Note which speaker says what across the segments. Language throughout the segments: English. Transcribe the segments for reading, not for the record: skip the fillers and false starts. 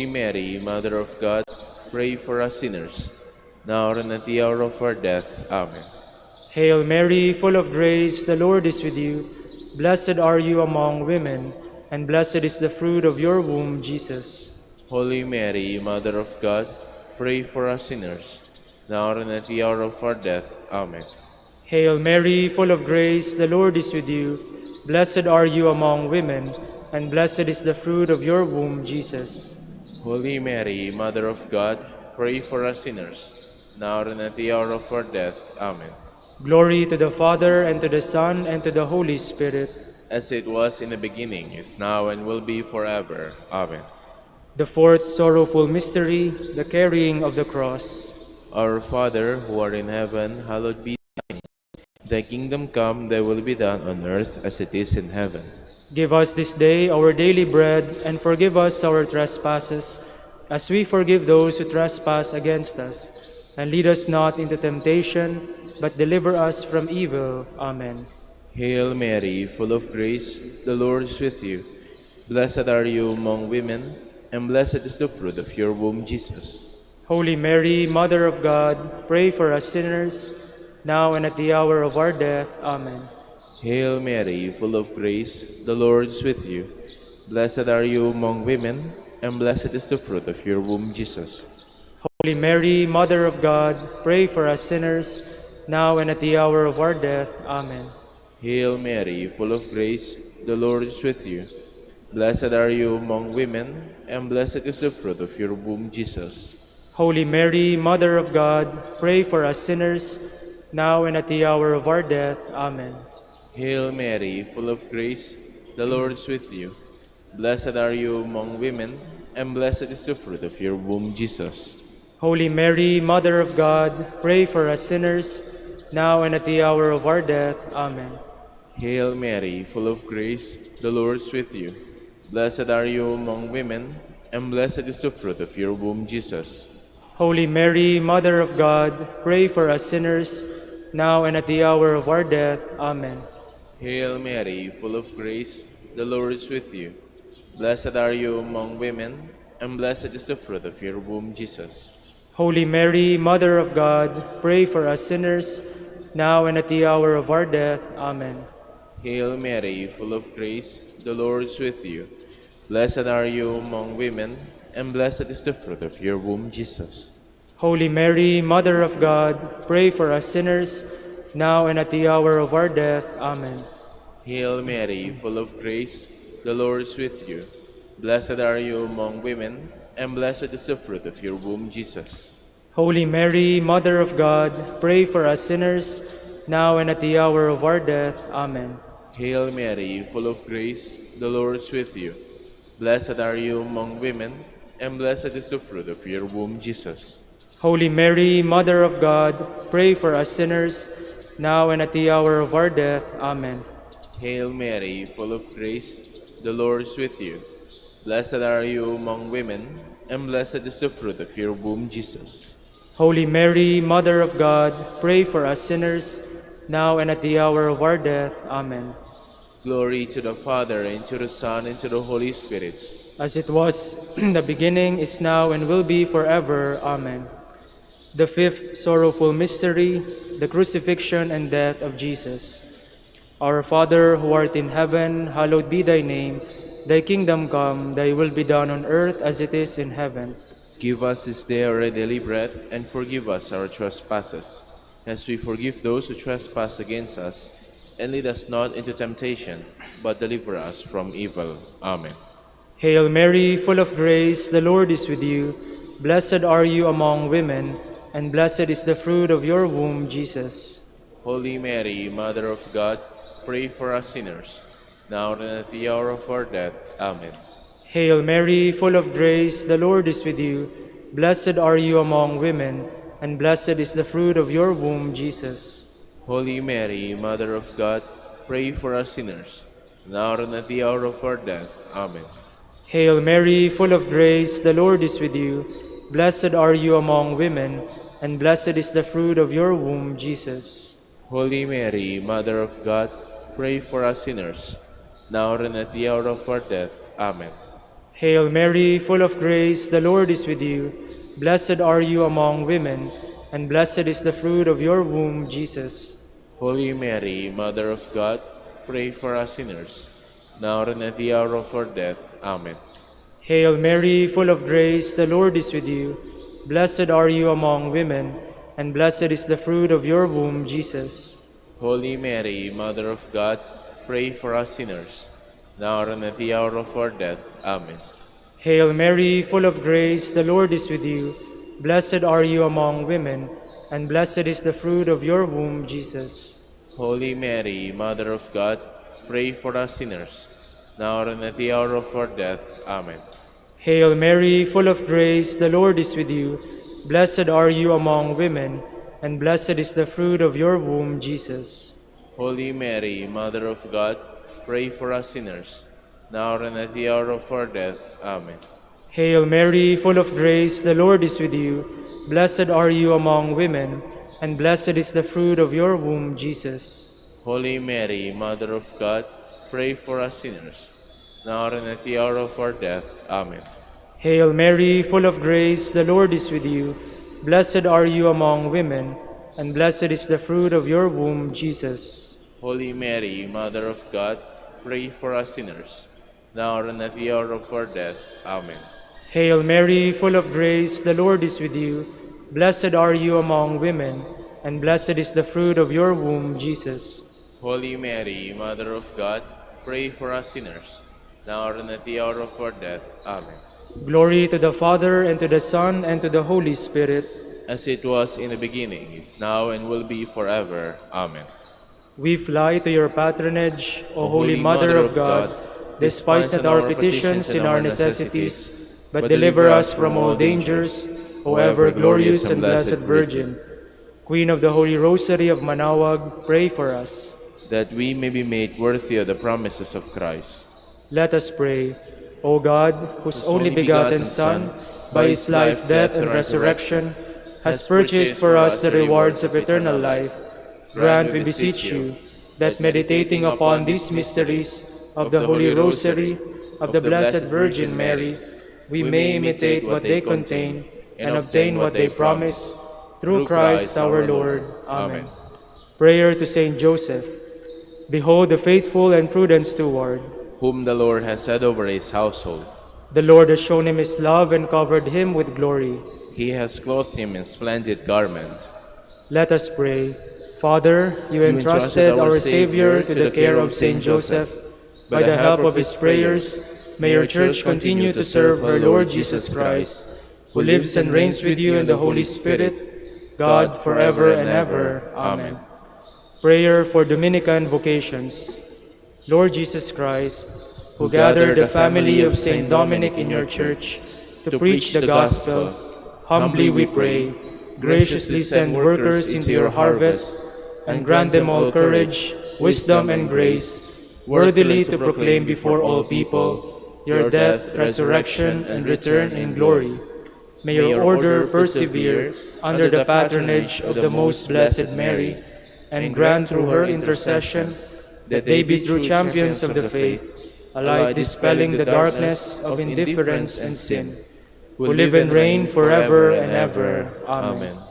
Speaker 1: Mary, Mother of God, pray for us sinners, now and at the hour of our death. Amen.
Speaker 2: Hail Mary, full of grace, the Lord is with you. Blessed are you among women, and blessed is the fruit of your womb, Jesus.
Speaker 1: Holy Mary, Mother of God, pray for us sinners, now and at the hour of our death. Amen.
Speaker 2: Hail Mary, full of grace, the Lord is with you. Blessed are you among women, and blessed is the fruit of your womb, Jesus.
Speaker 1: Holy Mary, Mother of God, pray for us sinners, now and at the hour of our death. Amen.
Speaker 2: Glory to the Father, and to the Son, and to the Holy Spirit.
Speaker 1: As it was in the beginning, is now, and will be forever. Amen.
Speaker 2: The fourth sorrowful mystery, the carrying of the cross.
Speaker 1: Our Father, who art in heaven, hallowed be thy name. Thy kingdom come, thy will be done on earth as it is in heaven.
Speaker 2: Give us this day our daily bread, and forgive us our trespasses, as we forgive those who trespass against us. And lead us not into temptation, but deliver us from evil. Amen.
Speaker 1: Hail Mary, full of grace, the Lord is with you. Blessed are you among women, and blessed is the fruit of your womb, Jesus.
Speaker 2: Holy Mary, Mother of God, pray for us sinners, now and at the hour of our death. Amen.
Speaker 1: Hail Mary, full of grace, the Lord is with you. Blessed are you among women, and blessed is the fruit of your womb, Jesus.
Speaker 2: Holy Mary, Mother of God, pray for us sinners, now and at the hour of our death. Amen.
Speaker 1: Hail Mary, full of grace, the Lord is with you. Blessed are you among women, and blessed is the fruit of your womb, Jesus.
Speaker 2: Holy Mary, Mother of God, pray for us sinners, now and at the hour of our death. Amen.
Speaker 1: Hail Mary, full of grace, the Lord is with you. Blessed are you among women, and blessed is the fruit of your womb, Jesus.
Speaker 2: Holy Mary, Mother of God, pray for us sinners, now and at the hour of our death. Amen.
Speaker 1: Hail Mary, full of grace, the Lord is with you. Blessed are you among women, and blessed is the fruit of your womb, Jesus.
Speaker 2: Holy Mary, Mother of God, pray for us sinners, now and at the hour of our death. Amen.
Speaker 1: Hail Mary, full of grace, the Lord is with you. Blessed are you among women, and blessed is the fruit of your womb, Jesus.
Speaker 2: Holy Mary, Mother of God, pray for us sinners, now and at the hour of our death. Amen.
Speaker 1: Hail Mary, full of grace, the Lord is with you. Blessed are you among women, and blessed is the fruit of your womb, Jesus.
Speaker 2: Holy Mary, Mother of God, pray for us sinners, now and at the hour of our death. Amen.
Speaker 1: Hail Mary, full of grace, the Lord is with you. Blessed are you among women, and blessed is the fruit of your womb, Jesus.
Speaker 2: Holy Mary, Mother of God, pray for us sinners, now and at the hour of our death. Amen.
Speaker 1: Hail Mary, full of grace, the Lord is with you. Blessed are you among women, and blessed is the fruit of your womb, Jesus.
Speaker 2: Holy Mary, Mother of God, pray for us sinners, now and at the hour of our death. Amen.
Speaker 1: Hail Mary, full of grace, the Lord is with you. Blessed are you among women, and blessed is the fruit of your womb, Jesus.
Speaker 2: Holy Mary, Mother of God, pray for us sinners, now and at the hour of our death. Amen.
Speaker 1: Glory to the Father, and to the Son, and to the Holy Spirit.
Speaker 2: As it was in the beginning, is now, and will be forever. Amen. The fifth sorrowful mystery, the crucifixion and death of Jesus. Our Father, who art in heaven, hallowed be thy name. Thy kingdom come, thy will be done on earth as it is in heaven.
Speaker 1: Give us this day our daily bread, and forgive us our trespasses, as we forgive those who trespass against us. And lead us not into temptation, but deliver us from evil. Amen.
Speaker 2: Hail Mary, full of grace, the Lord is with you. Blessed are you among women, and blessed is the fruit of your womb, Jesus.
Speaker 1: Holy Mary, Mother of God, pray for us sinners, now and at the hour of our death. Amen.
Speaker 2: Hail Mary, full of grace, the Lord is with you. Blessed are you among women, and blessed is the fruit of your womb, Jesus.
Speaker 1: Holy Mary, Mother of God, pray for us sinners, now and at the hour of our death. Amen.
Speaker 2: Hail Mary, full of grace, the Lord is with you. Blessed are you among women, and blessed is the fruit of your womb, Jesus.
Speaker 1: Holy Mary, Mother of God, pray for us sinners, now and at the hour of our death. Amen.
Speaker 2: Hail Mary, full of grace, the Lord is with you. Blessed are you among women, and blessed is the fruit of your womb, Jesus.
Speaker 1: Holy Mary, Mother of God, pray for us sinners, now and at the hour of our death. Amen.
Speaker 2: Hail Mary, full of grace, the Lord is with you. Blessed are you among women, and blessed is the fruit of your womb, Jesus.
Speaker 1: Holy Mary, Mother of God, pray for us sinners, now and at the hour of our death. Amen.
Speaker 2: Hail Mary, full of grace, the Lord is with you. Blessed are you among women, and blessed is the fruit of your womb, Jesus.
Speaker 1: Holy Mary, Mother of God, pray for us sinners, now and at the hour of our death. Amen.
Speaker 2: Hail Mary, full of grace, the Lord is with you. Blessed are you among women, and blessed is the fruit of your womb, Jesus.
Speaker 1: Holy Mary, Mother of God, pray for us sinners, now and at the hour of our death. Amen.
Speaker 2: Hail Mary, full of grace, the Lord is with you. Blessed are you among women, and blessed is the fruit of your womb, Jesus.
Speaker 1: Holy Mary, Mother of God, pray for us sinners, now and at the hour of our death. Amen.
Speaker 2: Hail Mary, full of grace, the Lord is with you. Blessed are you among women, and blessed is the fruit of your womb, Jesus.
Speaker 1: Holy Mary, Mother of God, pray for us sinners, now and at the hour of our death. Amen.
Speaker 2: Hail Mary, full of grace, the Lord is with you. Blessed are you among women, and blessed is the fruit of your womb, Jesus.
Speaker 1: Holy Mary, Mother of God, pray for us sinners, now and at the hour of our death. Amen.
Speaker 2: Glory to the Father, and to the Son, and to the Holy Spirit.
Speaker 1: As it was in the beginning, is now, and will be forever. Amen.
Speaker 2: We fly to your patronage, O Holy Mother of God. Despise not our petitions and our necessities, but deliver us from all dangers, O ever glorious and blessed Virgin. Queen of the Holy Rosary of Manaoag, pray for us.
Speaker 1: That we may be made worthy of the promises of Christ.
Speaker 2: Let us pray. O God, whose only begotten Son, by his life, death, and resurrection, has purchased for us the rewards of eternal life, grant, we beseech you, that meditating upon these mysteries of the Holy Rosary of the Blessed Virgin Mary, we may imitate what they contain and obtain what they promise, through Christ our Lord. Amen. Prayer to Saint Joseph. Behold the faithful and prudent steward,
Speaker 1: whom the Lord has set over his household.
Speaker 2: The Lord has shown him his love and covered him with glory.
Speaker 1: He has clothed him in splendid garment.
Speaker 2: Let us pray. Father, you entrusted our Savior to the care of Saint Joseph. By the help of his prayers, may your Church continue to serve her Lord Jesus Christ, who lives and reigns with you in the Holy Spirit, God, forever and ever. Amen. Prayer for Dominican vocations. Lord Jesus Christ, who gathered the family of Saint Dominic in your Church to preach the gospel, humbly we pray, graciously send workers into your harvest, and grant them all courage, wisdom, and grace, worthily to proclaim before all people your death, resurrection, and return in glory. May your order persevere under the patronage of the most blessed Mary, and grant through her intercession that they be true champions of the faith, alike dispelling the darkness of indifference and sin, who live and reign forever and ever. Amen.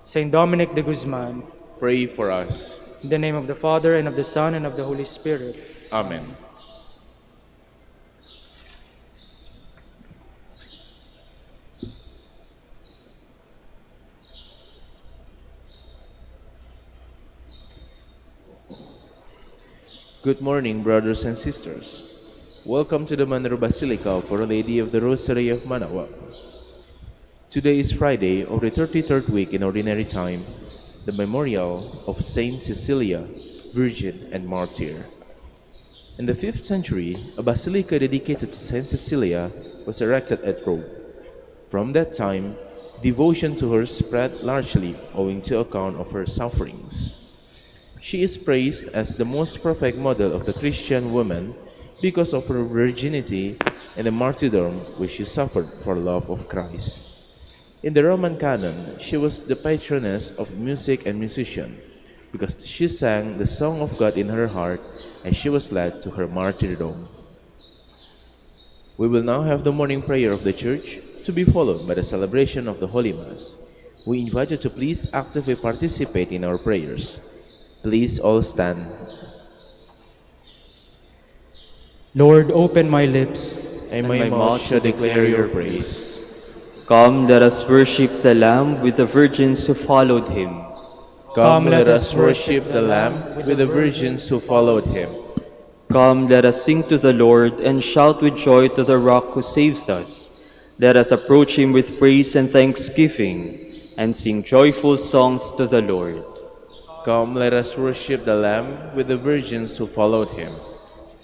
Speaker 2: Saint Dominic de Guzman,
Speaker 1: pray for us.
Speaker 2: in the name of the Father, and of the Son, and of the Holy Spirit.
Speaker 1: Amen. Good morning, brothers and sisters. Welcome to the Manor Basilica of Our Lady of the Rosary of Manaoag. Today is Friday of the 33rd week in Ordinary Time, the memorial of Saint Cecilia, Virgin and Martyr. In the 5th century, a basilica dedicated to Saint Cecilia was erected at Rome. From that time, devotion to her spread largely owing to account of her sufferings. She is praised as the most perfect model of the Christian woman because of her virginity and the martyrdom which she suffered for love of Christ. In the Roman canon, she was the patroness of music and musician because she sang the song of God in her heart as she was led to her martyrdom. We will now have the morning prayer of the Church, to be followed by the celebration of the Holy Mass. We invite you to please actively participate in our prayers. Please all stand.
Speaker 2: Lord, open my lips,
Speaker 1: And my mouth shall declare your praise.
Speaker 3: Come, let us worship the Lamb with the virgins who followed him.
Speaker 1: Come, let us worship the Lamb with the virgins who followed him.
Speaker 3: Come, let us sing to the Lord and shout with joy to the Rock who saves us. Let us approach him with praise and thanksgiving and sing joyful songs to the Lord.
Speaker 1: Come, let us worship the Lamb with the virgins who followed him.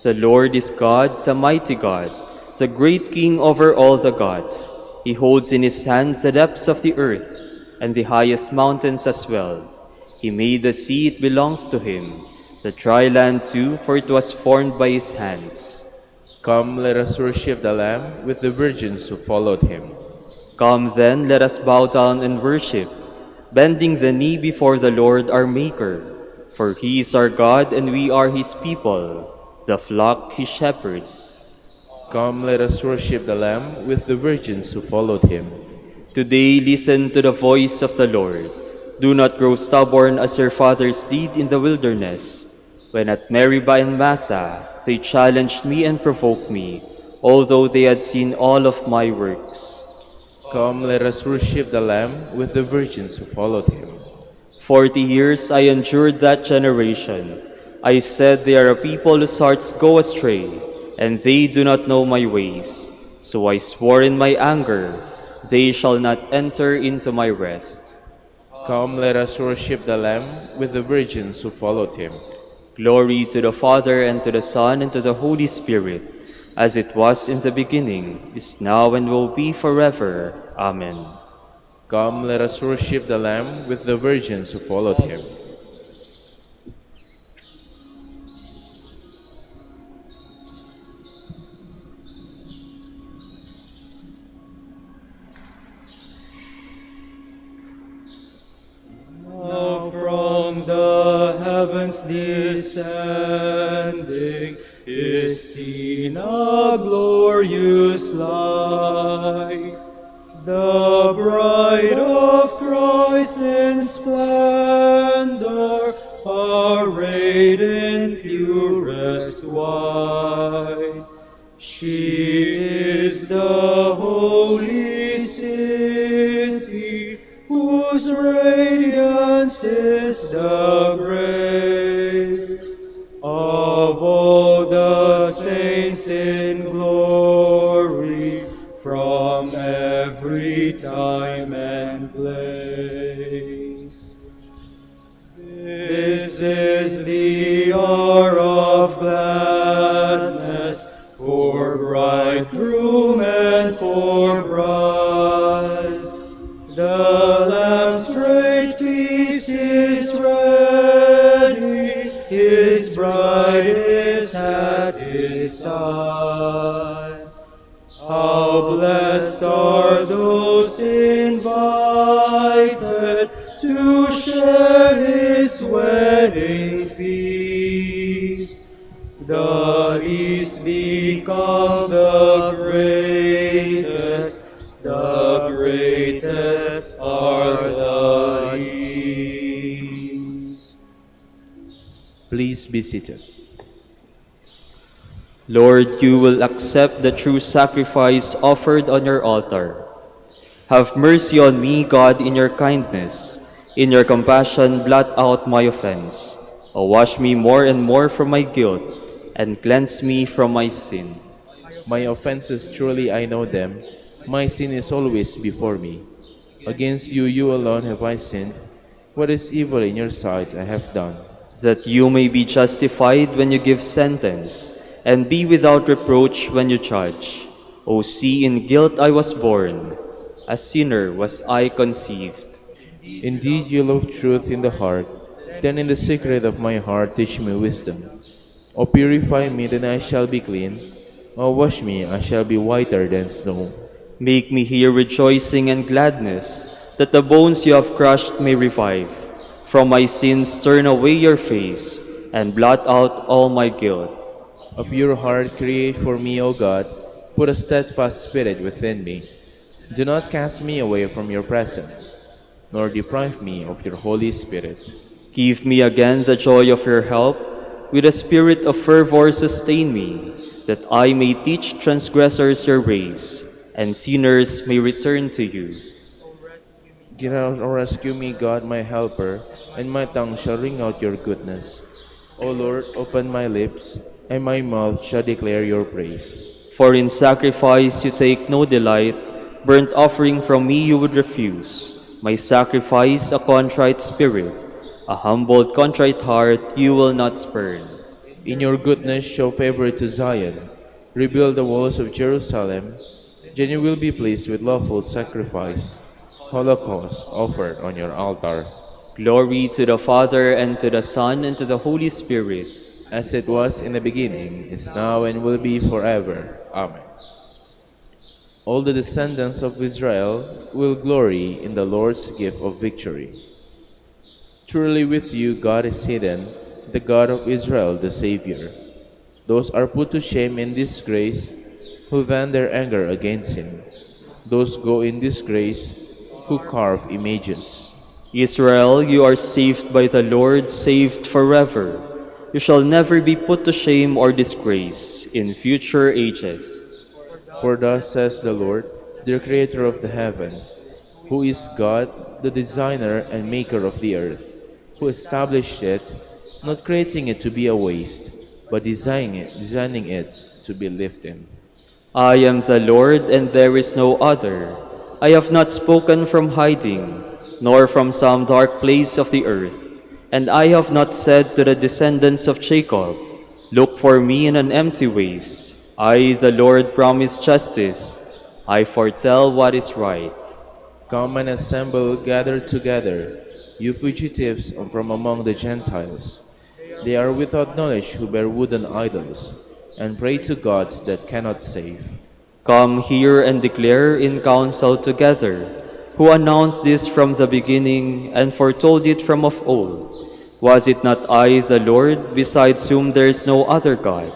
Speaker 3: The Lord is God, the mighty God, the great King over all the gods. He holds in his hands the depths of the earth and the highest mountains as well. He made the sea, it belongs to him, the dry land too, for it was formed by his hands.
Speaker 1: Come, let us worship the Lamb with the virgins who followed him.
Speaker 3: Come then, let us bow down and worship, bending the knee before the Lord our Maker. For he is our God and we are his people, the flock he shepherds.
Speaker 1: Come, let us worship the Lamb with the virgins who followed him.
Speaker 3: Today listen to the voice of the Lord. Do not grow stubborn as your fathers did in the wilderness, when at Meribah and Massa they challenged me and provoked me, although they had seen all of my works.
Speaker 1: Come, let us worship the Lamb with the virgins who followed him.
Speaker 3: 40 years I endured that generation. I said, they are a people whose hearts go astray, and they do not know my ways. So I swore in my anger, they shall not enter into my rest.
Speaker 1: Come, let us worship the Lamb with the virgins who followed him.
Speaker 3: Glory to the Father, and to the Son, and to the Holy Spirit, as it was in the beginning, is now, and will be forever. Amen.
Speaker 1: Come, let us worship the Lamb with the virgins who followed him.
Speaker 2: now from the heavens descending is seen a glorious light. The bride of Christ in splendor, arrayed in purest white. She is the holy city, whose radiance is the grace of all the saints in glory, from every time and place. This is the hour of gladness for bridegroom and for bride. The Lamb's great feast is ready, his bride is at his side. How blessed are those invited to share his wedding feast. The least become the greatest, the greatest are the least.
Speaker 1: Please be seated.
Speaker 3: Lord, you will accept the true sacrifice offered on your altar. Have mercy on me, God, in your kindness. In your compassion, blot out my offense. O wash me more and more from my guilt, and cleanse me from my sin.
Speaker 1: My offenses, truly I know them. My sin is always before me. Against you, you alone have I sinned. What is evil in your sight I have done.
Speaker 3: That you may be justified when you give sentence, and be without reproach when you judge. O see, in guilt I was born, a sinner was I conceived.
Speaker 1: Indeed, you love truth in the heart. Then in the secret of my heart teach me wisdom. O purify me, then I shall be clean. O wash me, I shall be whiter than snow.
Speaker 3: Make me hear rejoicing and gladness, that the bones you have crushed may revive. From my sins turn away your face, and blot out all my guilt.
Speaker 1: A pure heart create for me, O God. Put a steadfast spirit within me. Do not cast me away from your presence, nor deprive me of your Holy Spirit.
Speaker 3: Give me again the joy of your help. With a spirit of fervor sustain me, that I may teach transgressors your ways, and sinners may return to you.
Speaker 1: Rescue me, God, my helper, and my tongue shall ring out your goodness. O Lord, open my lips, and my mouth shall declare your praise.
Speaker 3: For in sacrifice you take no delight, burnt offering from me you would refuse. My sacrifice a contrite spirit, a humbled contrite heart you will not spurn.
Speaker 1: In your goodness show favor to Zion. Rebuild the walls of Jerusalem. Then you will be pleased with lawful sacrifice, holocaust offered on your altar.
Speaker 3: Glory to the Father, and to the Son, and to the Holy Spirit.
Speaker 1: As it was in the beginning, is now, and will be forever. Amen. All the descendants of Israel will glory in the Lord's gift of victory. Truly with you God is hidden, the God of Israel the Savior. Those are put to shame in disgrace, who vent their anger against him. Those go in disgrace, who carve images.
Speaker 3: Israel, you are saved by the Lord, saved forever. You shall never be put to shame or disgrace in future ages.
Speaker 1: For thus says the Lord, the Creator of the heavens, who is God, the designer and maker of the earth, who established it, not creating it to be a waste, but designing it to be lived in.
Speaker 3: I am the Lord, and there is no other. I have not spoken from hiding, nor from some dark place of the earth. And I have not said to the descendants of Jacob, look for me in an empty waste. I, the Lord, promise justice. I foretell what is right.
Speaker 1: Come and assemble, gather together, you fugitives from among the Gentiles. They are without knowledge who bear wooden idols, and pray to gods that cannot save.
Speaker 3: Come here and declare in council together, who announced this from the beginning and foretold it from of old. Was it not I, the Lord, besides whom there is no other God?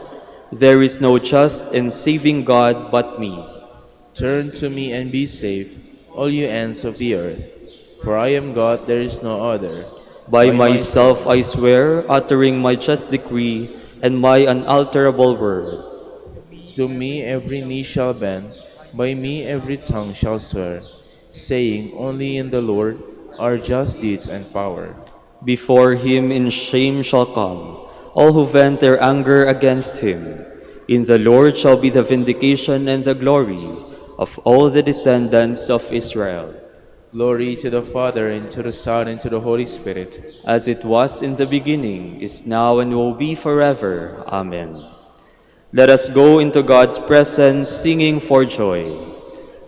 Speaker 3: There is no just and saving God but me.
Speaker 1: Turn to me and be saved, all you ends of the earth. For I am God, there is no other.
Speaker 3: By myself I swear, uttering my just decree and my unalterable word.
Speaker 1: To me every knee shall bend, by me every tongue shall swear, saying, only in the Lord are just deeds and power.
Speaker 3: Before him in shame shall come all who vent their anger against him. In the Lord shall be the vindication and the glory of all the descendants of Israel.
Speaker 1: Glory to the Father, and to the Son, and to the Holy Spirit.
Speaker 3: As it was in the beginning, is now, and will be forever. Amen. Let us go into God's presence, singing for joy.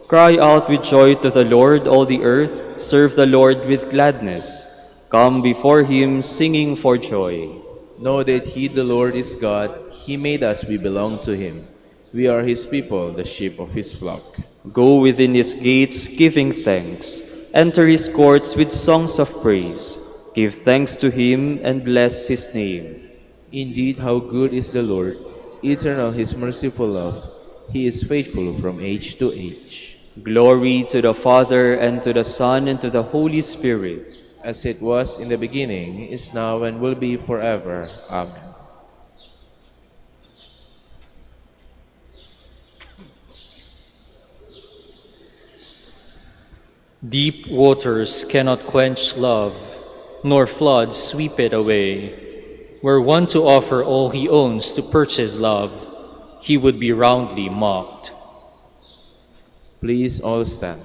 Speaker 3: Cry out with joy to the Lord, all the earth. Serve the Lord with gladness. Come before him, singing for joy.
Speaker 1: Know that he, the Lord, is God. He made us, we belong to him. We are his people, the sheep of his flock.
Speaker 3: Go within his gates, giving thanks. Enter his courts with songs of praise. Give thanks to him and bless his name.
Speaker 1: Indeed, how good is the Lord, eternal his merciful love. He is faithful from age to age.
Speaker 3: Glory to the Father, and to the Son, and to the Holy Spirit.
Speaker 1: As it was in the beginning, is now, and will be forever. Amen.
Speaker 4: Deep waters cannot quench love, nor floods sweep it away. Were one to offer all he owns to purchase love, he would be roundly mocked.
Speaker 1: Please all stand.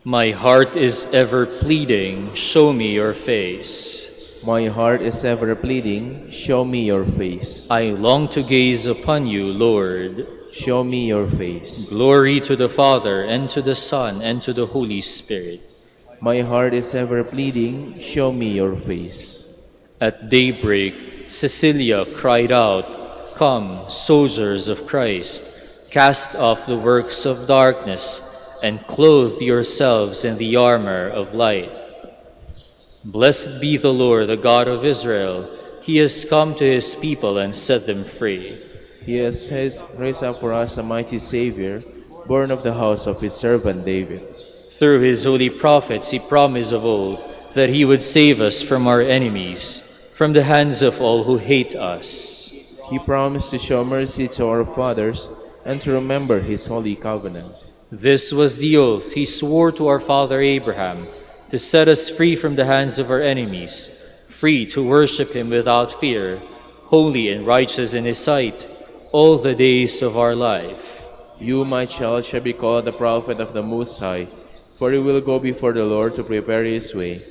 Speaker 4: My heart is ever pleading, show me your face.
Speaker 1: My heart is ever pleading, show me your face.
Speaker 4: I long to gaze upon you, Lord.
Speaker 1: Show me your face.
Speaker 4: Glory to the Father, and to the Son, and to the Holy Spirit.
Speaker 1: My heart is ever pleading, show me your face.
Speaker 4: At daybreak, Cecilia cried out, come, soldiers of Christ, cast off the works of darkness, and clothe yourselves in the armor of light. Blessed be the Lord, the God of Israel. He has come to his people and set them free.
Speaker 1: He has raised up for us a mighty Savior, born of the house of his servant David.
Speaker 4: Through his holy prophets he promised of old that he would save us from our enemies, from the hands of all who hate us.
Speaker 1: He promised to show mercy to our fathers and to remember his holy covenant.
Speaker 4: This was the oath he swore to our father Abraham, to set us free from the hands of our enemies, free to worship him without fear, holy and righteous in his sight, all the days of our life.
Speaker 1: You, my child, shall be called the prophet of the Most High, for he will go before the Lord to prepare his way,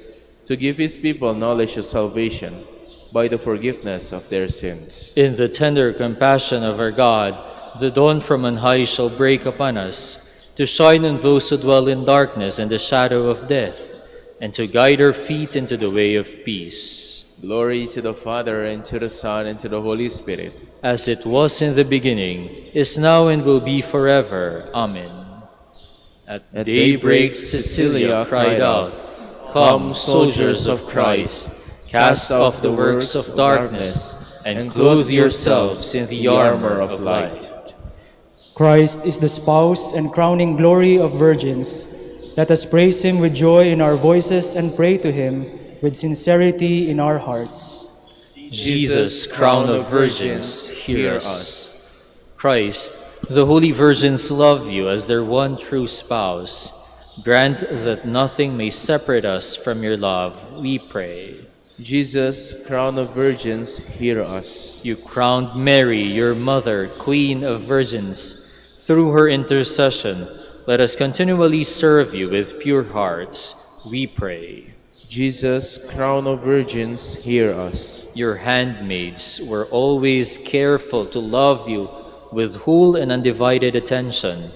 Speaker 1: to give his people knowledge of salvation by the forgiveness of their sins.
Speaker 4: In the tender compassion of our God, the dawn from on high shall break upon us, to shine on those who dwell in darkness and the shadow of death, and to guide our feet into the way of peace.
Speaker 1: Glory to the Father, and to the Son, and to the Holy Spirit.
Speaker 4: As it was in the beginning, is now, and will be forever. Amen. At daybreak Cecilia cried out, "Come, soldiers of Christ, cast off the works of darkness, and clothe yourselves in the armor of light."
Speaker 2: Christ is the spouse and crowning glory of virgins. Let us praise him with joy in our voices and pray to him with sincerity in our hearts.
Speaker 4: Jesus, crown of virgins, hear us. Christ, the holy virgins love you as their one true spouse. Grant that nothing may separate us from your love, we pray.
Speaker 1: Jesus, crown of virgins, hear us.
Speaker 4: You crowned Mary, your mother, Queen of virgins. Through her intercession, let us continually serve you with pure hearts, we pray.
Speaker 1: Jesus, crown of virgins, hear us.
Speaker 4: Your handmaids were always careful to love you with whole and undivided attention,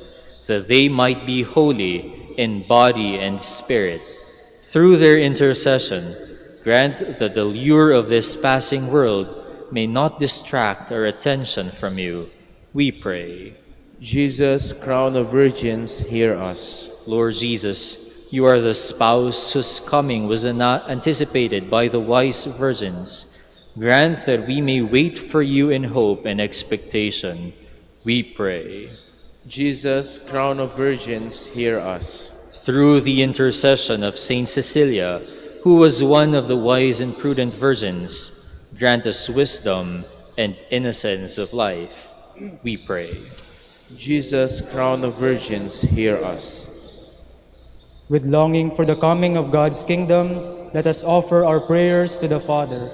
Speaker 4: that they might be holy in body and spirit. Through their intercession, grant that the lure of this passing world may not distract our attention from you, we pray.
Speaker 1: Jesus, crown of virgins, hear us.
Speaker 4: Lord Jesus, you are the spouse whose coming was anticipated by the wise virgins. Grant that we may wait for you in hope and expectation, we pray.
Speaker 1: Jesus, crown of virgins, hear us.
Speaker 4: Through the intercession of Saint Cecilia, who was one of the wise and prudent virgins, grant us wisdom and innocence of life, we pray.
Speaker 1: Jesus, crown of virgins, hear us.
Speaker 2: With longing for the coming of God's kingdom, let us offer our prayers to the Father.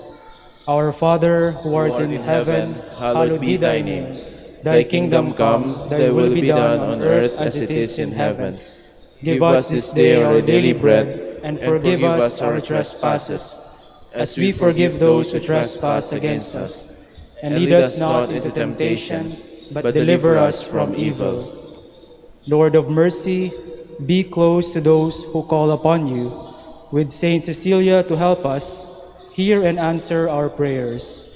Speaker 2: Our Father, who art in heaven, hallowed be thy name. Thy kingdom come, thy will be done on earth as it is in heaven. Give us this day our daily bread, and forgive us our trespasses, as we forgive those who trespass against us. And lead us not into temptation, but deliver us from evil. Lord of mercy, be close to those who call upon you. With Saint Cecilia to help us, hear and answer our prayers.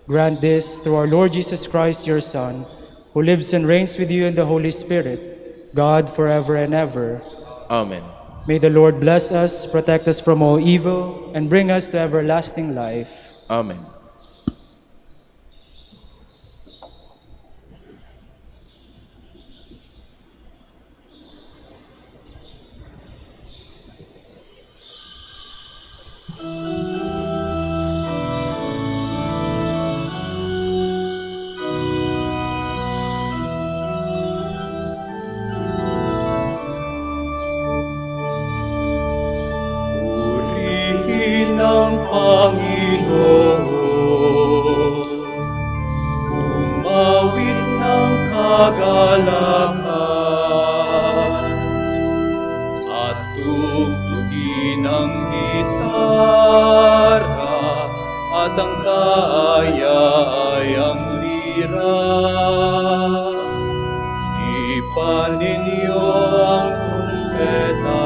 Speaker 2: Grant this through our Lord Jesus Christ, your Son, who lives and reigns with you in the Holy Spirit, God forever and ever.
Speaker 1: Amen.
Speaker 2: May the Lord bless us, protect us from all evil, and bring us to everlasting life.
Speaker 1: Amen.
Speaker 5: Ng Panginoon, umawit ng kagalakan, at tugtugin ang gitara, at ang kaaya-ayang lira. Tipan ninyo ang trumpeta.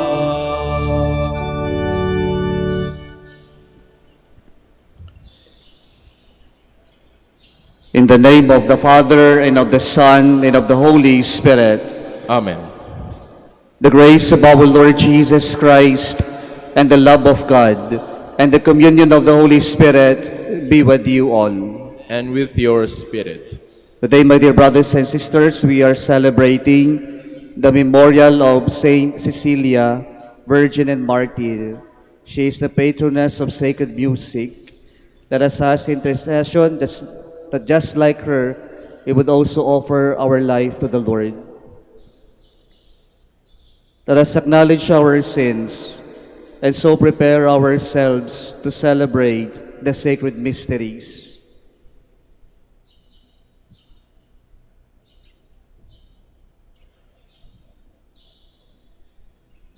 Speaker 6: In the name of the Father, and of the Son, and of the Holy Spirit.
Speaker 1: Amen.
Speaker 6: The grace of our Lord Jesus Christ, and the love of God, and the communion of the Holy Spirit be with you all.
Speaker 1: And with your spirit.
Speaker 6: Today, my dear brothers and sisters, we are celebrating the memorial of Saint Cecilia, Virgin and Martyr. She is the patroness of sacred music. Let us ask intercession that just like her, we would also offer our life to the Lord. Let us acknowledge our sins and so prepare ourselves to celebrate the sacred mysteries.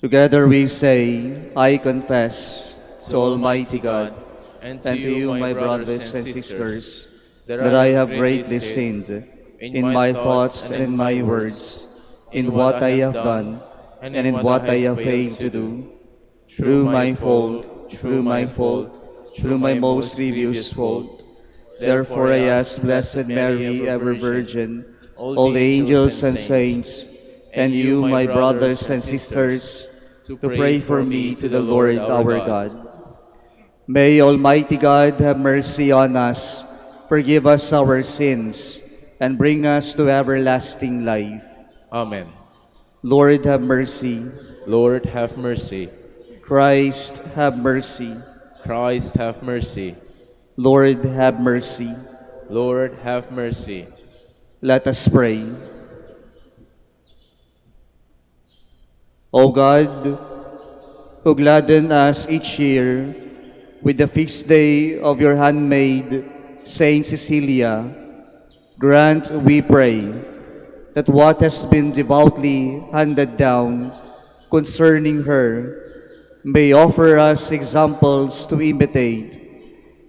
Speaker 6: Together we say, I confess to Almighty God and to you, my brothers and sisters, that I have greatly sinned in my thoughts and in my words, in what I have done and in what I have failed to do, through my fault, through my most grievous fault. Therefore I ask Blessed Mary, ever Virgin, all the angels and saints, and you, my brothers and sisters, to pray for me to the Lord our God. May Almighty God have mercy on us, forgive us our sins, and bring us to everlasting life.
Speaker 1: Amen.
Speaker 6: Lord, have mercy.
Speaker 1: Lord, have mercy.
Speaker 6: Christ, have mercy.
Speaker 1: Christ, have mercy.
Speaker 6: Lord, have mercy.
Speaker 1: Lord, have mercy.
Speaker 6: Let us pray. O God, who gladden us each year with the feast day of your handmaid, Saint Cecilia, grant, we pray, that what has been devoutly handed down concerning her may offer us examples to imitate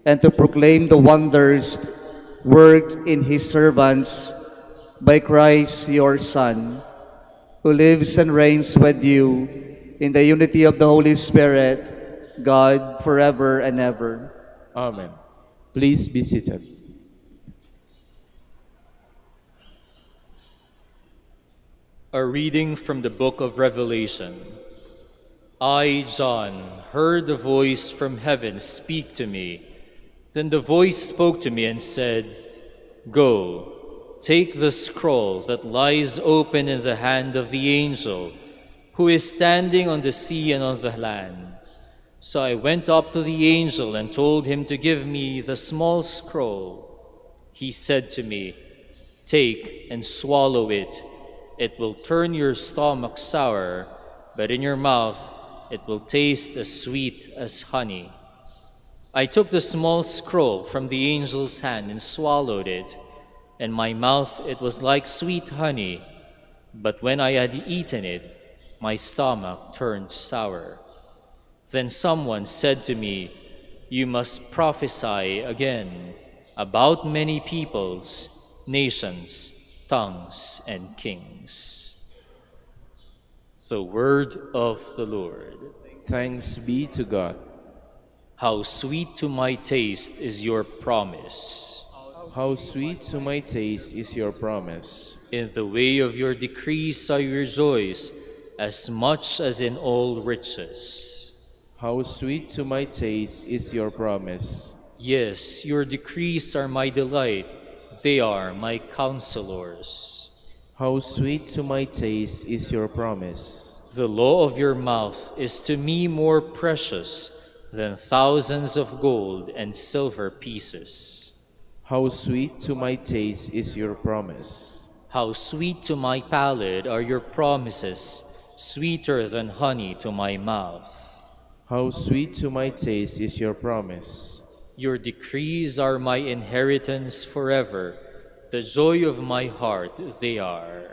Speaker 6: and to proclaim the wonders worked in his servants by Christ your Son, who lives and reigns with you in the unity of the Holy Spirit, God, forever and ever.
Speaker 1: Amen. Please be seated.
Speaker 4: A reading from the book of Revelation. I, John, heard a voice from heaven speak to me. Then the voice spoke to me and said, Go, take the scroll that lies open in the hand of the angel who is standing on the sea and on the land. So I went up to the angel and told him to give me the small scroll. He said to me, Take and swallow it. It will turn your stomach sour, but in your mouth it will taste as sweet as honey. I took the small scroll from the angel's hand and swallowed it. In my mouth it was like sweet honey, but when I had eaten it, my stomach turned sour. Then someone said to me, You must prophesy again about many peoples, nations, tongues, and kings. The word of the Lord.
Speaker 1: Thanks be to God.
Speaker 4: How sweet to my taste is your promise.
Speaker 1: How sweet to my taste is your promise.
Speaker 4: In the way of your decrees I rejoice, as much as in all riches.
Speaker 1: How sweet to my taste is your promise.
Speaker 4: Yes, your decrees are my delight. They are my counselors.
Speaker 1: How sweet to my taste is your promise.
Speaker 4: The law of your mouth is to me more precious than thousands of gold and silver pieces.
Speaker 1: How sweet to my taste is your promise.
Speaker 4: How sweet to my palate are your promises, sweeter than honey to my mouth.
Speaker 1: How sweet to my taste is your promise.
Speaker 4: Your decrees are my inheritance forever. The joy of my heart they are.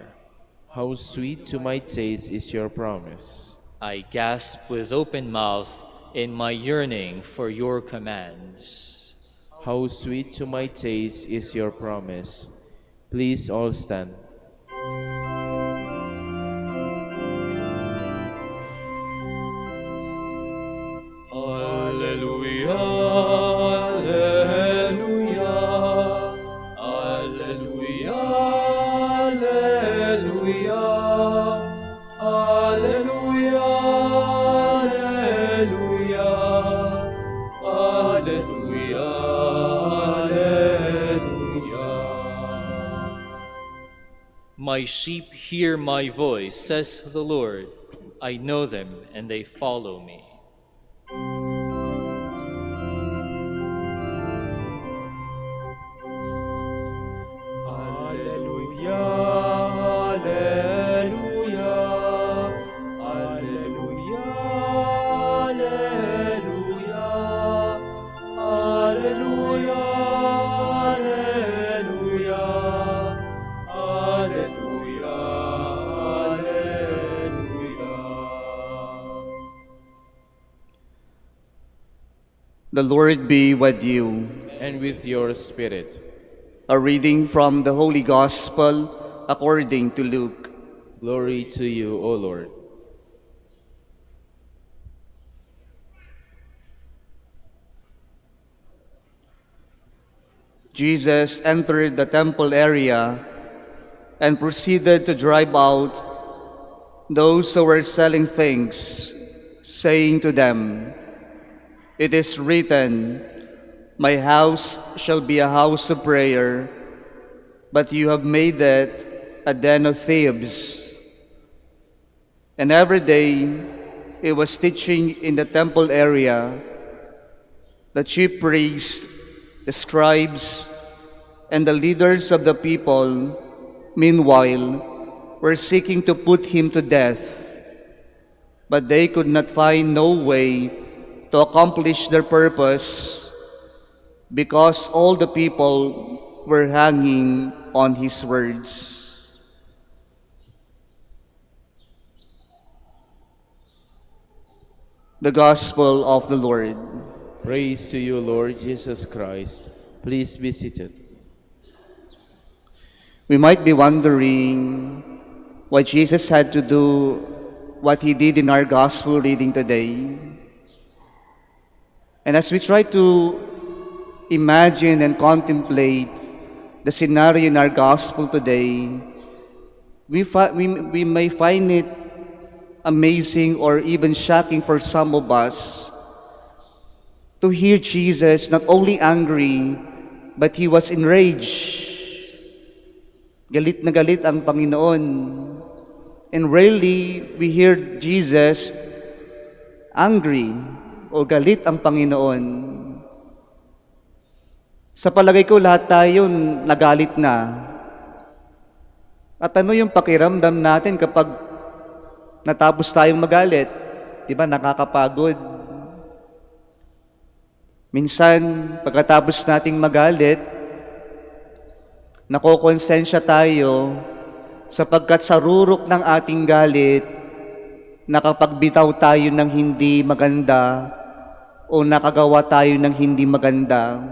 Speaker 1: How sweet to my taste is your promise.
Speaker 4: I gasp with open mouth in my yearning for your commands.
Speaker 1: How sweet to my taste is your promise. Please all stand.
Speaker 5: Alleluia, alleluia, alleluia, alleluia, alleluia, alleluia, alleluia, alleluia.
Speaker 4: My sheep hear my voice, says the Lord. I know them, and they follow me.
Speaker 5: Alleluia, alleluia, alleluia, alleluia, alleluia, alleluia, alleluia, alleluia.
Speaker 6: The Lord be with you.
Speaker 1: And with your spirit.
Speaker 6: A reading from the Holy Gospel according to Luke.
Speaker 1: Glory to you, O Lord.
Speaker 6: Jesus entered the temple area and proceeded to drive out those who were selling things, saying to them, "It is written, 'My house shall be a house of prayer,' but you have made it a den of thieves." And every day he was teaching in the temple area. The chief priests, the scribes, and the leaders of the people, meanwhile, were seeking to put him to death, but they could not find no way to accomplish their purpose, because all the people were hanging on his words. The Gospel of the Lord.
Speaker 1: Praise to you, Lord Jesus Christ. Please be seated.
Speaker 6: We might be wondering why Jesus had to do what he did in our Gospel reading today. And as we try to imagine and contemplate the scenario in our Gospel today, we may find it amazing or even shocking for some of us to hear Jesus not only angry, but he was enraged. Galit na galit ang Panginoon. And rarely we hear Jesus angry o galit ang Panginoon. Sa palagay ko, lahat tayo nagalit na. At ano yung pakiramdam natin kapag natapos tayong magalit? Diba, nakakapagod. Minsan, pagkatapos nating magalit, nakokonsensya tayo sapagkat sa rurok ng ating galit, nakapagbitaw tayo ng hindi maganda o nakagawa tayo ng hindi maganda.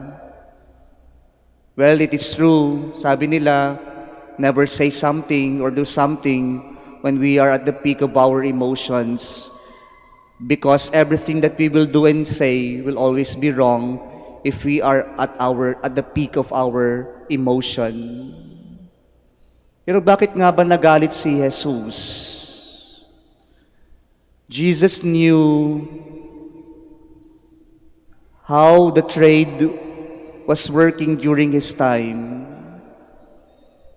Speaker 6: Well, it is true. Sabi nila, never say something or do something when we are at the peak of our emotions, because everything that we will do and say will always be wrong if we are at the peak of our emotion. Pero bakit nga ba nagalit si Jesus? Jesus knew how the trade was working during his time,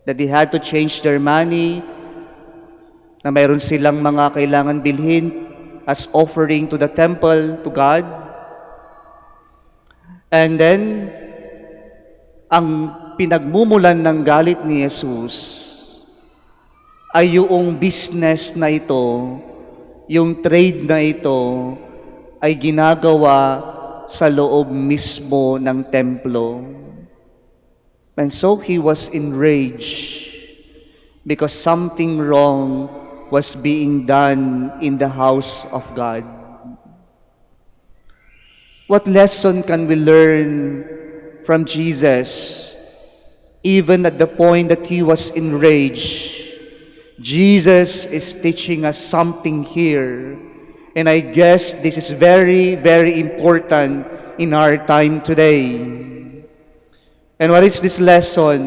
Speaker 6: that they had to change their money, na mayroon silang mga kailangan bilhin as offering to the temple, to God. And then, ang pinagmumulan ng galit ni Jesus ay yung business na ito, yung trade na ito, ay ginagawa sa loob mismo ng templo. And so he was enraged because something wrong was being done in the house of God. What lesson can we learn from Jesus? Even at the point that he was enraged, Jesus is teaching us something here. And I guess this is very, very important in our time today. And what is this lesson?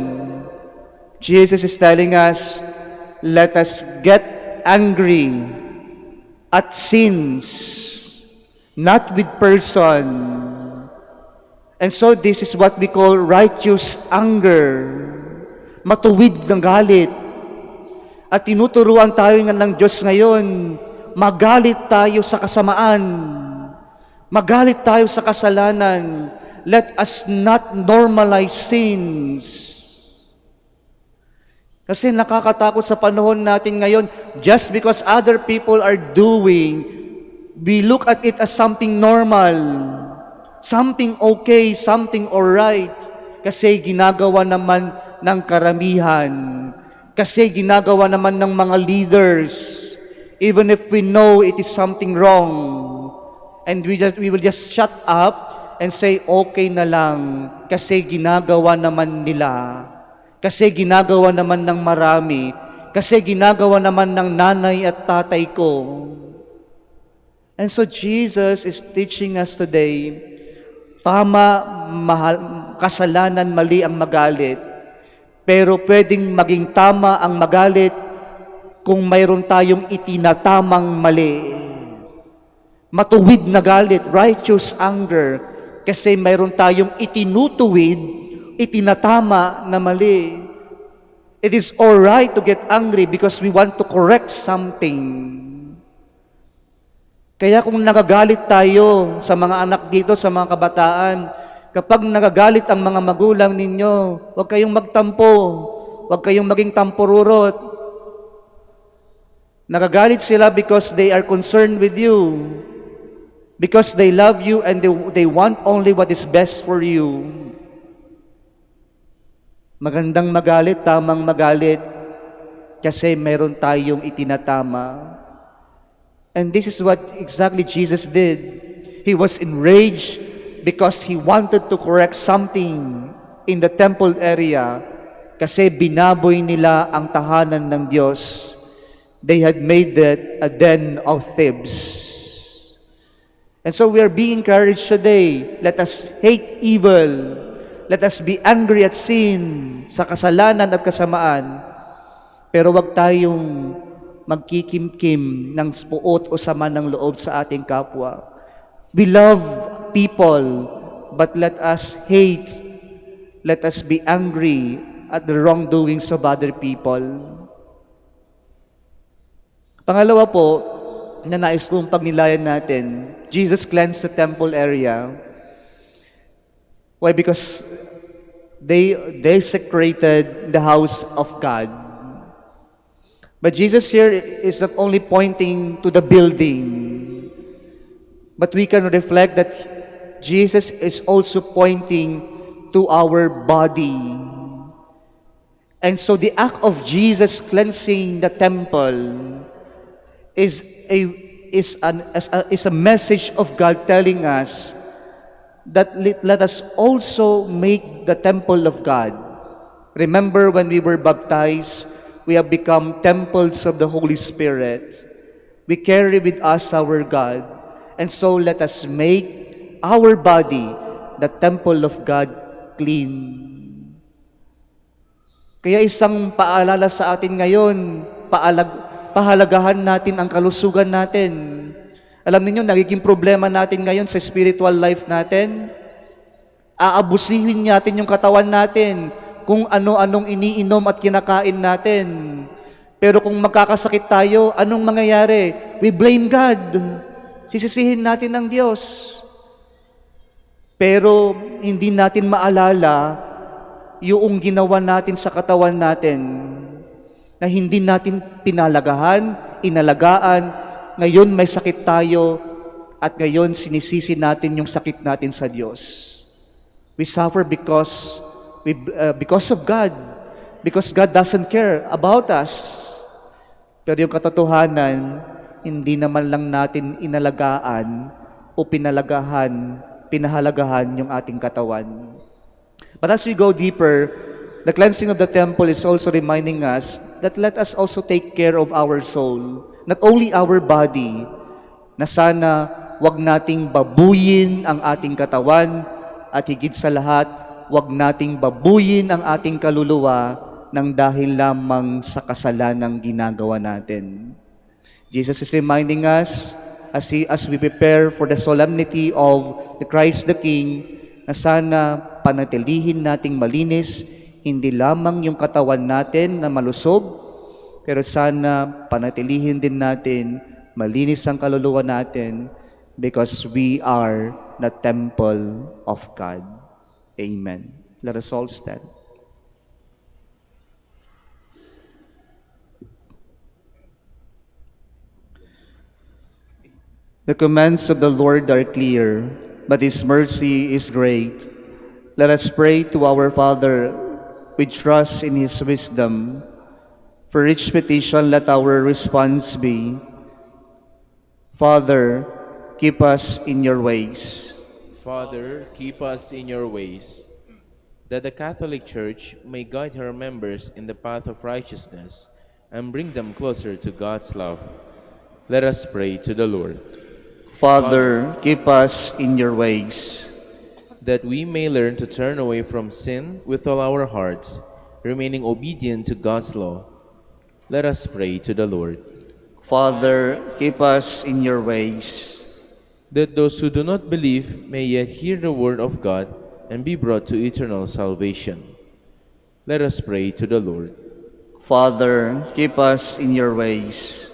Speaker 6: Jesus is telling us, let us get angry at sins, not with person. And so this is what we call righteous anger. Matuwid ng galit. At tinuturuan tayo nga ng Diyos ngayon, magalit tayo sa kasamaan. Magalit tayo sa kasalanan. Let us not normalize sins. Kasi nakakatakot sa panahon natin ngayon, just because other people are doing, we look at it as something normal, something okay, something alright. Kasi ginagawa naman ng karamihan. Kasi ginagawa naman ng mga leaders. Even if we know it is something wrong. And we will just shut up and say, okay na lang. Kasi ginagawa naman nila. Kasi ginagawa naman ng marami. Kasi ginagawa naman ng nanay at tatay ko. And so Jesus is teaching us today, tama, kasalanan, mali ang magalit. Pero pwedeng maging tama ang magalit kung mayroon tayong itinatamang mali. Matuwid na galit, righteous anger, kasi mayroon tayong itinutuwid, itinatama na mali. It is alright to get angry because we want to correct something. Kaya kung nagagalit tayo sa mga anak dito, sa mga kabataan, kapag nagagalit ang mga magulang ninyo, huwag kayong magtampo, huwag kayong maging tampururot. Nagagalit sila because they are concerned with you, because they love you and they want only what is best for you. Magandang magalit, tamang magalit, kasi meron tayong itinatama. And this is what exactly Jesus did. He was enraged because he wanted to correct something in the temple area, kasi binaboy nila ang tahanan ng Diyos. They had made that a den of thieves. And so we are being encouraged today. Let us hate evil. Let us be angry at sin, sa kasalanan at kasamaan. Pero wag tayong magkikimkim ng puot o sama ng loob sa ating kapwa. We love people, but let us hate, let us be angry at the wrongdoings of other people. Pangalawa po, na nais kong pagnilayan natin, Jesus cleansed the temple area. Why? Because they desecrated the house of God. But Jesus here is not only pointing to the building, but we can reflect that Jesus is also pointing to our body. And so the act of Jesus cleansing the temple is a message of God telling us that let us also make the temple of God. Remember, when we were baptized, we have become temples of the Holy Spirit. We carry with us our God. And so let us make our body the temple of God clean. Kaya isang paalala sa atin ngayon, pahalagahan natin ang kalusugan natin. Alam niyo, nagiging problema natin ngayon sa spiritual life natin. Aabusihin natin yung katawan natin kung ano-anong iniinom at kinakain natin. Pero kung magkakasakit tayo, anong mangyayari? We blame God. Sisisihin natin ang Diyos. Pero hindi natin maalala yung ginawa natin sa katawan natin na hindi natin pinalagahan, inalagaan. Ngayon may sakit tayo at ngayon sinisisi natin yung sakit natin sa Diyos. We suffer because of God. Because God doesn't care about us. Pero yung katotohanan, hindi naman lang natin inalagaan o pinahalagahan yung ating katawan. But as we go deeper, the cleansing of the temple is also reminding us that let us also take care of our soul. Not only our body, na sana wag nating babuyin ang ating katawan at higit sa lahat, wag nating babuyin ang ating kaluluwa ng dahil lamang sa kasalanang ginagawa natin. Jesus is reminding us as we prepare for the solemnity of the Christ the King, na sana panatilihin nating malinis hindi lamang yung katawan natin na malusog, Pero sana panatilihin din natin, malinis ang kaluluwa natin because we are the temple of God. Amen. Let us all stand. The commands of the Lord are clear, but His mercy is great. Let us pray to our Father with trust in His wisdom. For each petition, let our response be, Father, keep us in your ways.
Speaker 1: Father, keep us in your ways, that the Catholic Church may guide her members in the path of righteousness and bring them closer to God's love. Let us pray to the Lord.
Speaker 6: Father, keep us in your ways,
Speaker 1: that we may learn to turn away from sin with all our hearts, remaining obedient to God's law. Let us pray to the Lord.
Speaker 6: Father, keep us in your ways,
Speaker 1: that those who do not believe may yet hear the word of God and be brought to eternal salvation. Let us pray to the Lord.
Speaker 6: Father, keep us in your ways,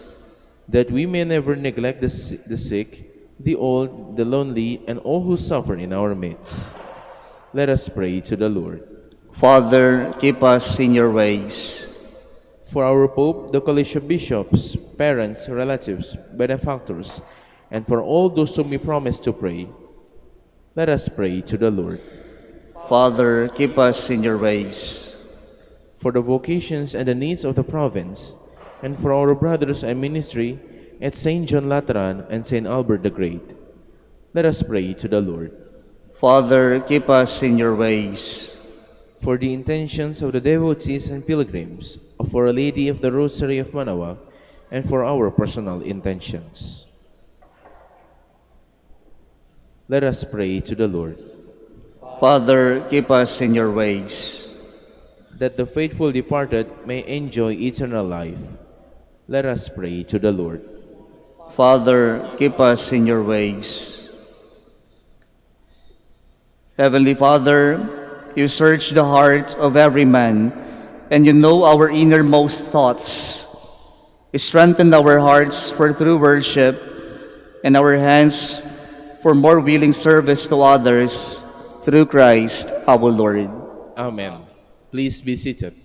Speaker 1: that we may never neglect the sick, the old, the lonely, and all who suffer in our midst. Let us pray to the Lord.
Speaker 6: Father, keep us in your ways,
Speaker 1: for our Pope, the College of Bishops, parents, relatives, benefactors, and for all those whom we promise to pray, let us pray to the Lord.
Speaker 6: Father, keep us in your ways,
Speaker 1: for the vocations and the needs of the province, and for our brothers and ministry at St. John Lateran and St. Albert the Great, let us pray to the Lord.
Speaker 6: Father, keep us in your ways,
Speaker 1: for the intentions of the devotees and pilgrims of Our Lady of the Rosary of Manaoag, and for our personal intentions. Let us pray to the Lord.
Speaker 6: Father, keep us in your ways,
Speaker 1: that the faithful departed may enjoy eternal life. Let us pray to the Lord.
Speaker 6: Father, keep us in your ways. Heavenly Father, you search the heart of every man, and you know our innermost thoughts. Strengthen our hearts for true worship, and our hands for more willing service to others, through Christ our Lord.
Speaker 1: Amen. Please be seated.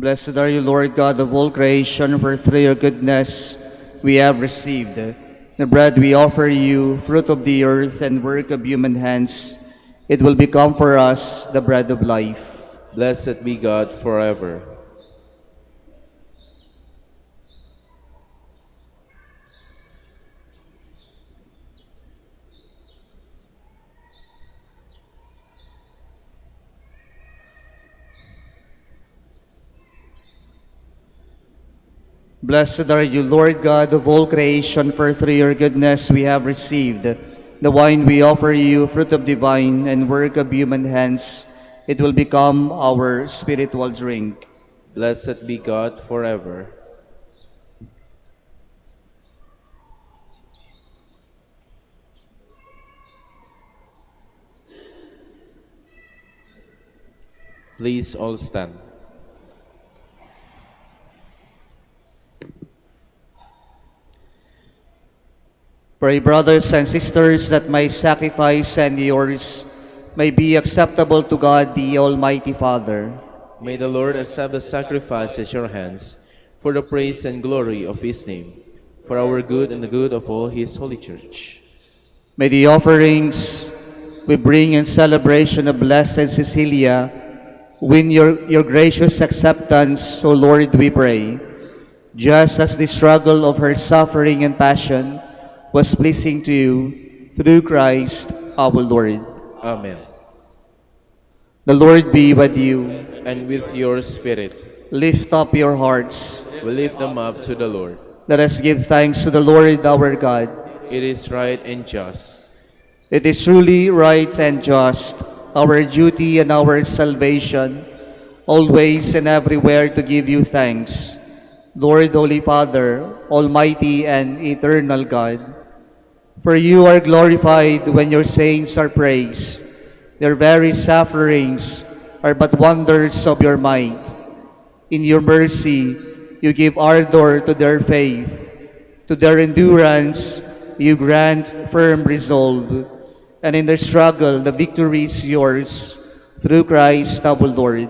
Speaker 6: Blessed are you, Lord God of all creation, for through your goodness we have received the bread we offer you, fruit of the earth and work of human hands. It will become for us the bread of life.
Speaker 1: Blessed be God forever.
Speaker 6: Blessed are you, Lord God of all creation, for through your goodness we have received the wine we offer you, fruit of the vine and work of human hands. It will become our spiritual drink.
Speaker 1: Blessed be God forever. Please all stand.
Speaker 6: Pray, brothers and sisters, that my sacrifice and yours may be acceptable to God, the Almighty Father.
Speaker 1: May the Lord accept the sacrifice at your hands for the praise and glory of his name, for our good and the good of all his holy church.
Speaker 6: May the offerings we bring in celebration of Blessed Cecilia win your gracious acceptance, O Lord, we pray, just as the struggle of her suffering and passion was pleasing to you, through Christ our Lord.
Speaker 1: Amen.
Speaker 6: The Lord be with you.
Speaker 1: And with your spirit.
Speaker 6: Lift up your hearts.
Speaker 1: We lift them up to the Lord.
Speaker 6: Let us give thanks to the Lord our God.
Speaker 1: It is right and just.
Speaker 6: It is truly right and just, our duty and our salvation, always and everywhere to give you thanks, Lord, Holy Father, Almighty and eternal God. For you are glorified when your saints are praised. Their very sufferings are but wonders of your might. In your mercy, you give ardor to their faith. To their endurance, you grant firm resolve. And in their struggle, the victory is yours, through Christ our Lord.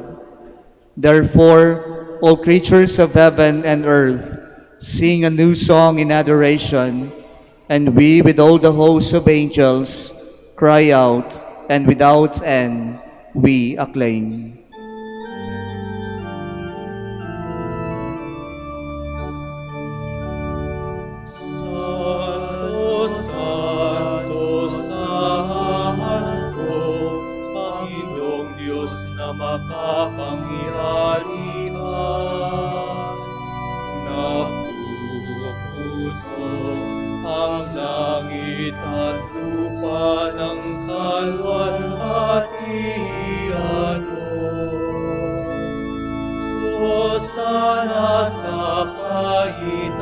Speaker 6: Therefore, all creatures of heaven and earth sing a new song in adoration, and we, with all the hosts of angels, cry out, and without end we acclaim.
Speaker 5: Santo, Santo, Santo, Panginoong Diyos na makapangyarihan, napuputo ang langit at lupa ng kalwalhatian mo. Hosana sa kaitaasan,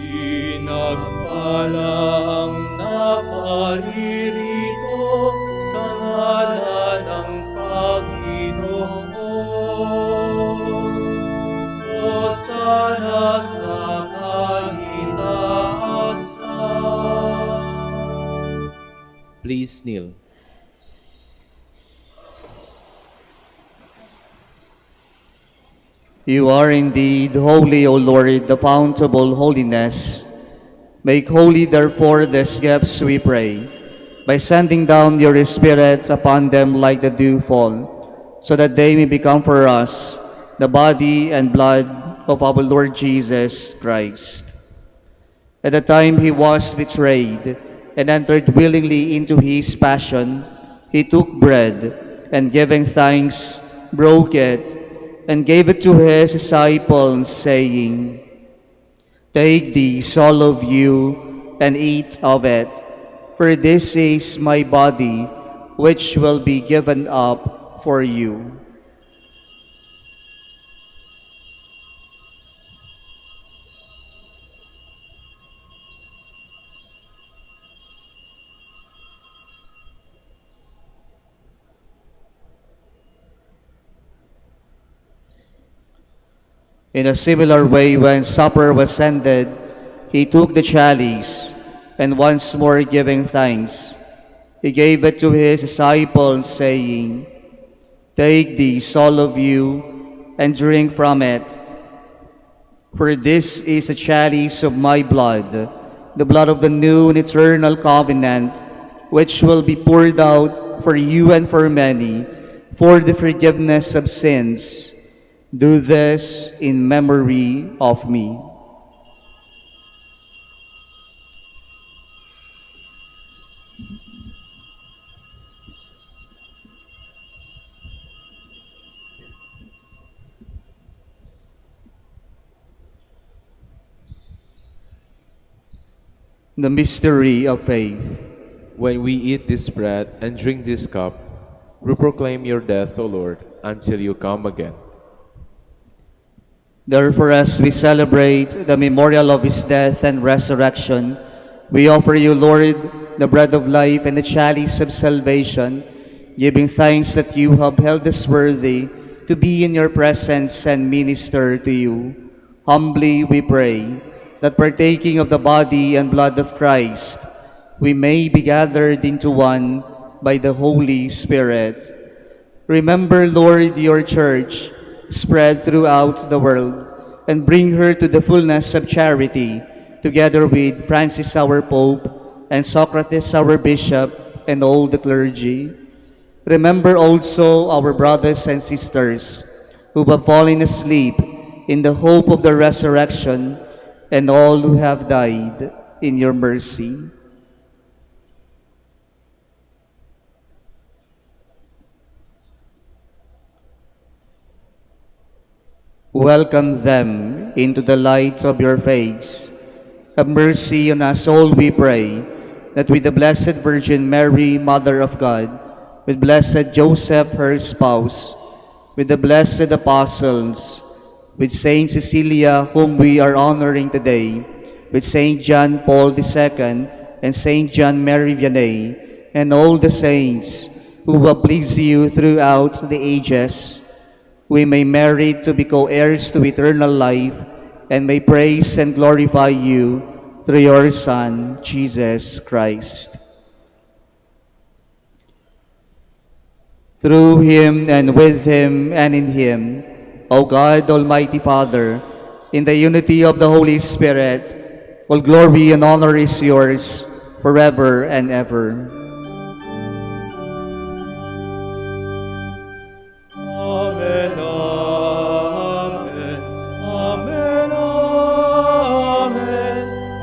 Speaker 5: pinagpala ang naparirito sa ngalan ng Panginoon. Hosana sa kaitaasan.
Speaker 1: Please kneel.
Speaker 6: You are indeed holy, O Lord, the fount of all holiness. Make holy, therefore, these gifts, we pray, by sending down your Spirit upon them like the dewfall, so that they may become for us the body and blood of our Lord Jesus Christ. At the time he was betrayed and entered willingly into his passion, he took bread, and giving thanks, broke it, and gave it to his disciples, saying, Take this, all of you, and eat of it, for this is my body, which will be given up for you. In a similar way, when supper was ended, he took the chalice, and once more giving thanks, he gave it to his disciples, saying, Take this, all of you, and drink from it. For this is the chalice of my blood, the blood of the new and eternal covenant, which will be poured out for you and for many, for the forgiveness of sins. Do this in memory of me. The mystery of faith.
Speaker 1: When we eat this bread and drink this cup, we proclaim your death, O Lord, until you come again.
Speaker 6: Therefore, as we celebrate the memorial of his death and resurrection, we offer you, Lord, the bread of life and the chalice of salvation, giving thanks that you have held us worthy to be in your presence and minister to you. Humbly we pray that partaking of the body and blood of Christ, we may be gathered into one by the Holy Spirit. Remember, Lord, your church, spread throughout the world, and bring her to the fullness of charity, together with Francis our Pope, and Socrates our Bishop, and all the clergy. Remember also our brothers and sisters who have fallen asleep in the hope of the resurrection, and all who have died in your mercy. Welcome them into the light of your face. Have mercy on us all, we pray, that with the Blessed Virgin Mary, Mother of God, with blessed Joseph, her spouse, with the blessed apostles, with Saint Cecilia, whom we are honoring today, with Saint John Paul II and Saint John Mary Vianney, and all the saints who have pleased you throughout the ages, we may merit to be co-heirs to eternal life and may praise and glorify you through your Son, Jesus Christ. Through him and with him and in him, O God, Almighty Father, in the unity of the Holy Spirit, all glory and honor is yours forever and ever.
Speaker 5: Amen, amen, amen,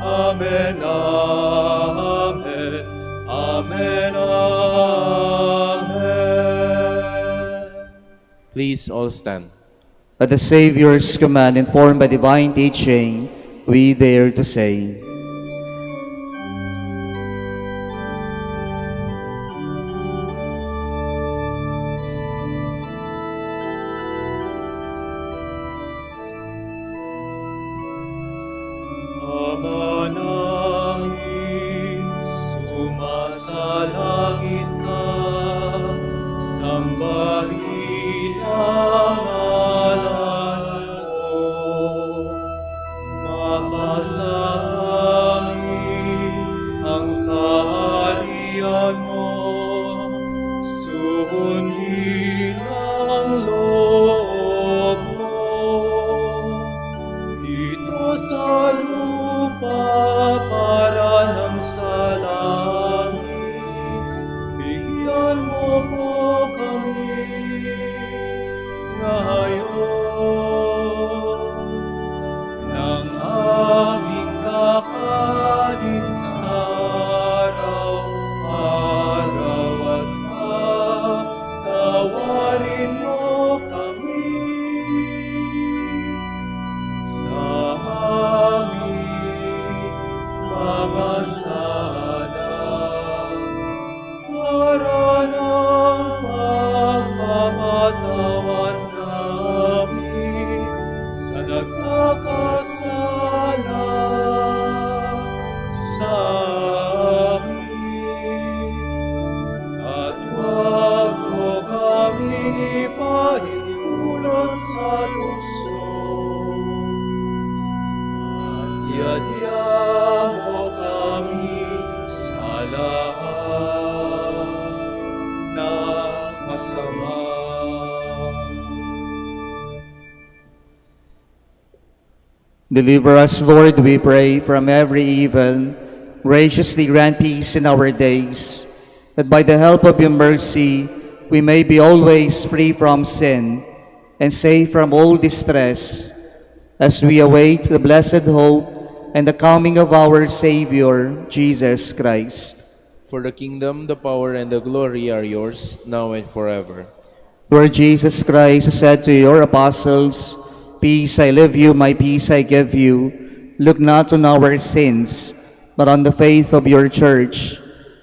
Speaker 5: amen, amen, amen, amen.
Speaker 1: Please all stand.
Speaker 6: At the Savior's command, informed by divine teaching, we dare to say,
Speaker 5: Ama namin, sumasalangit ka, sambahin ang ngalan mo. Mapasa amin ang kaharian mo, sundin ang loob mo. Dito sa lupa para ng sa langit, bigyan mo po kami ngayon ng aming kakanin sa araw-araw at patawarin mo kami sa aming mga sala para ng pagpapatawad namin sa nagkakasala sa amin. At huwag mo kaming ipahintulot sa lukso, yadya mo kami sa lahat ng masama.
Speaker 6: Deliver us, Lord, we pray, from every evil. Graciously grant peace in our days, that by the help of your mercy we may be always free from sin and safe from all distress, as we await the blessed hope and the coming of our Savior, Jesus Christ.
Speaker 1: For the kingdom, the power, and the glory are yours, now and forever.
Speaker 6: Lord Jesus Christ said to your apostles, "Peace I leave you, my peace I give you. Look not on our sins, but on the faith of your church,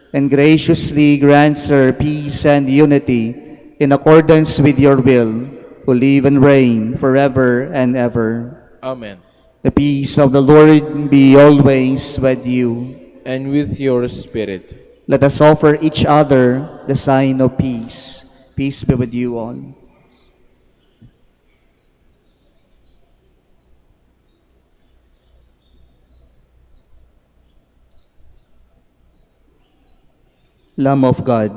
Speaker 6: and graciously grant her peace and unity in accordance with your will, who live and reign forever and ever."
Speaker 1: Amen.
Speaker 6: The peace of the Lord be always with you.
Speaker 1: And with your spirit.
Speaker 6: Let us offer each other the sign of peace. Peace be with you all. Lamb of God,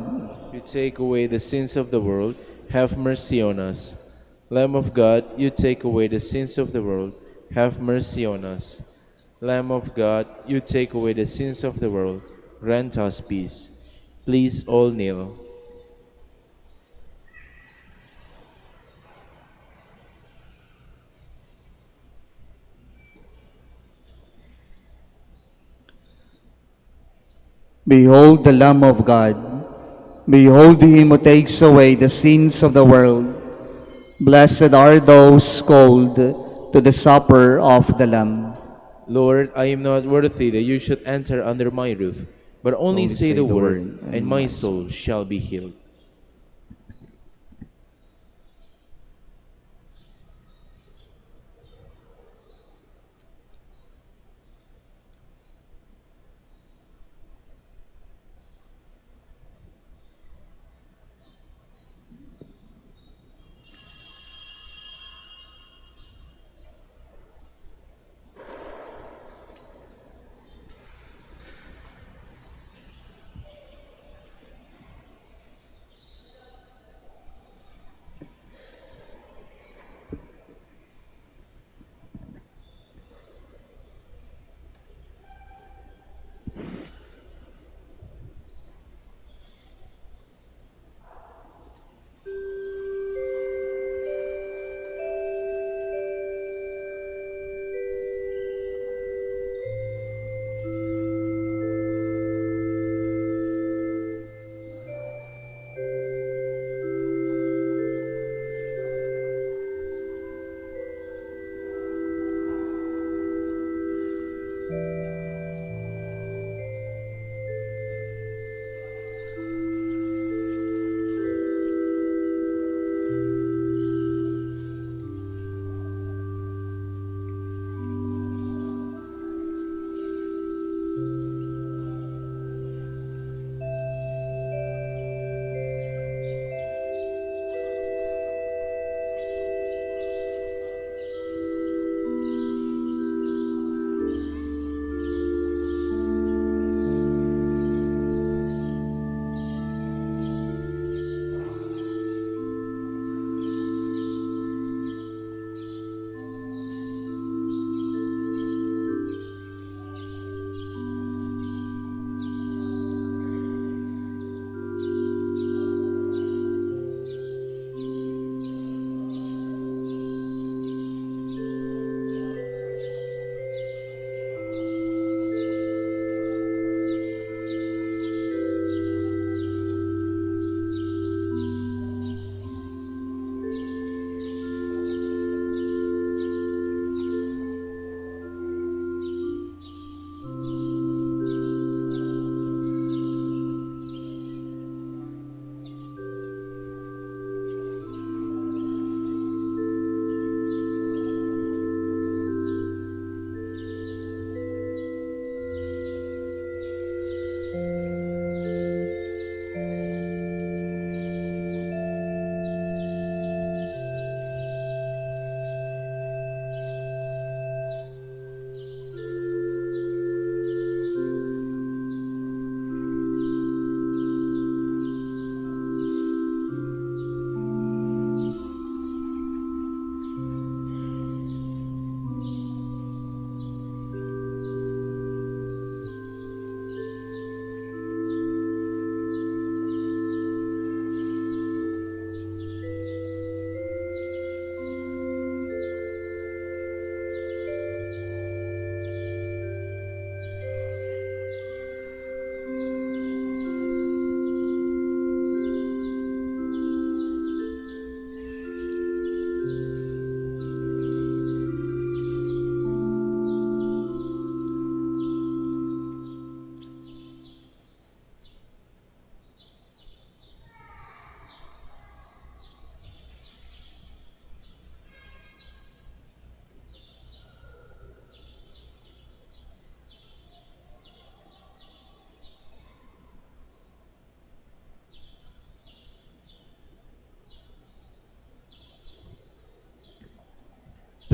Speaker 1: You take away the sins of the world, have mercy on us. Lamb of God, you take away the sins of the world, have mercy on us. Lamb of God, you take away the sins of the world, grant us peace. Please all kneel.
Speaker 6: behold the Lamb of God. Behold him who takes away the sins of the world. Blessed are those called to the supper of the Lamb.
Speaker 1: Lord, I am not worthy that you should enter under my roof, but only say the word, and my soul shall be healed.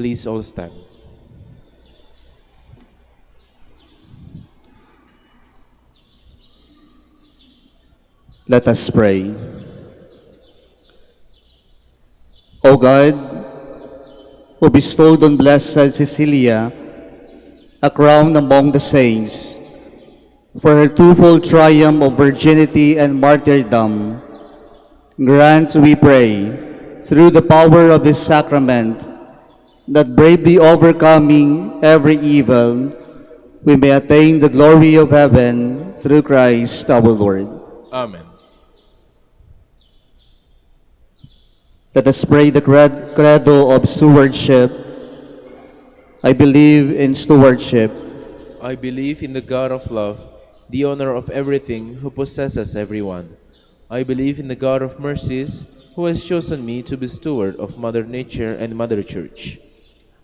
Speaker 1: Please all stand.
Speaker 6: Let us pray. O God, who bestowed on Blessed Cecilia a crown among the saints for her twofold triumph of virginity and martyrdom, grant, we pray, through the power of this sacrament, that bravely overcoming every evil, we may attain the glory of heaven through Christ our Lord.
Speaker 1: Amen.
Speaker 6: Let us pray the credo of stewardship. I believe in stewardship.
Speaker 1: I believe in the God of love, the owner of everything, who possesses everyone. I believe in the God of mercies, who has chosen me to be steward of Mother Nature and Mother Church.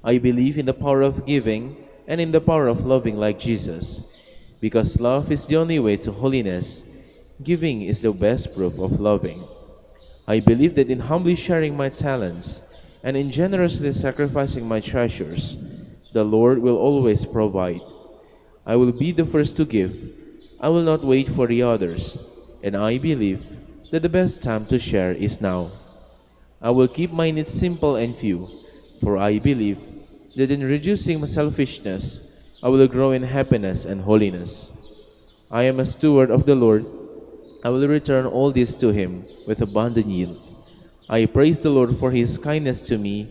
Speaker 1: I believe in the power of giving and in the power of loving like Jesus. Because love is the only way to holiness, giving is the best proof of loving. I believe that in humbly sharing my talents and in generously sacrificing my treasures, the Lord will always provide. I will be the first to give. I will not wait for the others, and I believe that the best time to share is now. I will keep my needs simple and few, for I believe that in reducing my selfishness, I will grow in happiness and holiness. I am a steward of the Lord. I will return all this to Him with abundant yield. I praise the Lord for His kindness to me,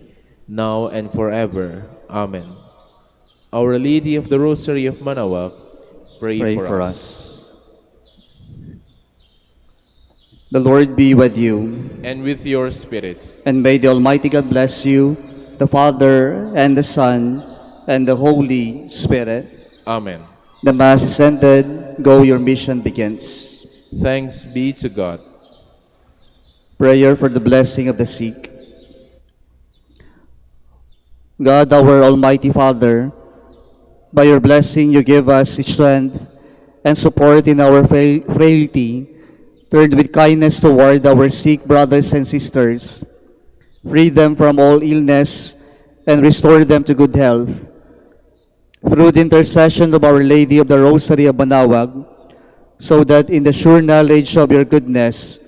Speaker 1: now and forever. Amen. Our Lady of the Rosary of Manaoag, pray for us.
Speaker 6: The Lord be with you.
Speaker 1: And with your spirit.
Speaker 6: And may the Almighty God bless you, the Father, and the Son, and the Holy Spirit.
Speaker 1: Amen.
Speaker 6: The Mass is ended. Go, your mission begins.
Speaker 1: Thanks be to God.
Speaker 6: Prayer for the blessing of the sick. God, our Almighty Father, by your blessing you give us strength and support in our frailty. Turn with kindness toward our sick brothers and sisters. Free them from all illness and restore them to good health. Through the intercession of Our Lady of the Rosary of Manaoag, so that in the sure knowledge of your goodness,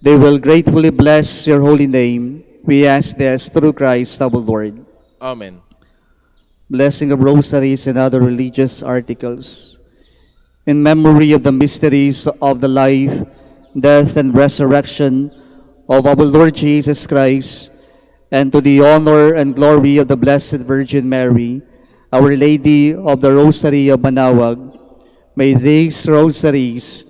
Speaker 6: they will gratefully bless your holy name. We ask this through Christ our Lord.
Speaker 1: Amen.
Speaker 6: Blessing of rosaries and other religious articles. In memory of the mysteries of the life, death, and resurrection of our Lord Jesus Christ, and to the honor and glory of the Blessed Virgin Mary, Our Lady of the Rosary of Manaoag, may these rosaries,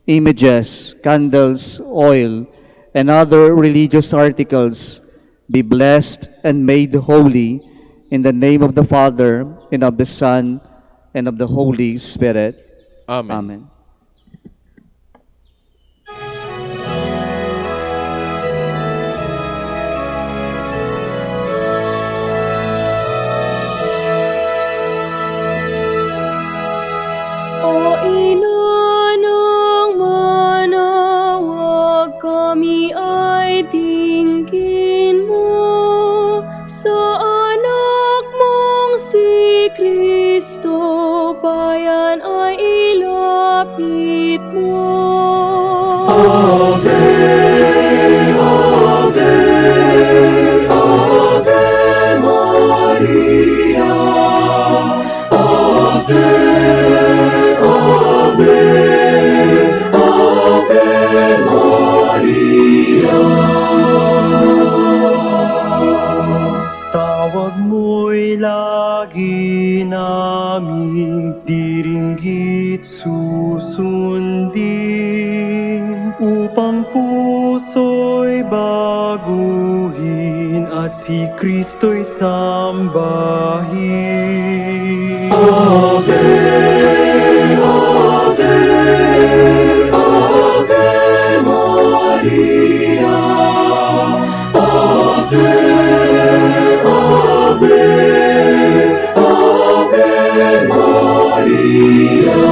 Speaker 6: images, candles, oil, and other religious articles be blessed and made holy in the name of the Father, and of the Son, and of the Holy Spirit.
Speaker 1: Amen.
Speaker 6: Amen.
Speaker 7: O Ina ng Manaoag, kami ay tingin mo sa anak mong si Kristo, bayan ay ilapit mo. Ave, Ave, Ave Maria, Ave, Ave, Ave Maria. Tawag mo'y lagi naming diringgit susundin, upang puso'y baguhin at si Kristo'y sambahin. Ave, Ave, Ave Maria, Ave, Ave, Ave Maria.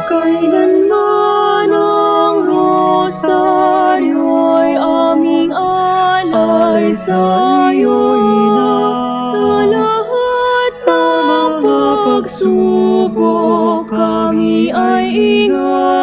Speaker 7: Kailanman ang rosaryo'y aming alay sa iyo, Ina. Sa lahat ng pagsubok kami ay ingat